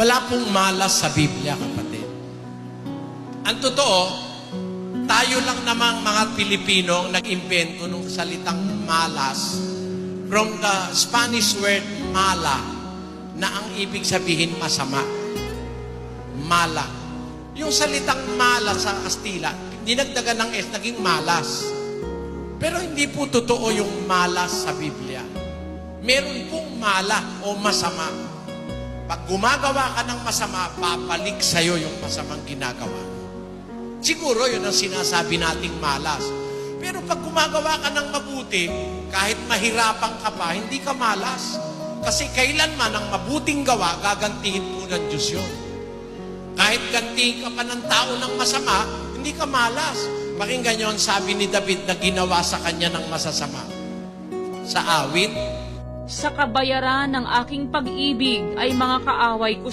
Wala pong malas sa Biblia, kapatid. Ang totoo, tayo lang namang mga Pilipino ang nag-imbento ng salitang malas from the Spanish word mala, na ang ibig sabihin masama. Mala. Yung salitang mala sa Kastila, dinagdagan ng S, naging malas. Pero hindi po totoo yung malas sa Biblia. Meron pong mala o masama. Pag gumagawa ka ng masama, babalik sa'yo yung masamang ginagawa. Siguro yun ang sinasabi nating malas. Pero pag gumagawa ka ng mabuti, kahit mahirapan ka pa, hindi ka malas. Kasi kailanman ang mabuting gawa, gagantihin po ng Diyos yun. Kahit gantihin ka pa ng tao ng masama, hindi ka malas. Pakinggan nyo ang sabi ni David na ginawa sa kanya ng masasama. Sa awit, sa kabayaran ng aking pag-ibig ay mga kaaway ko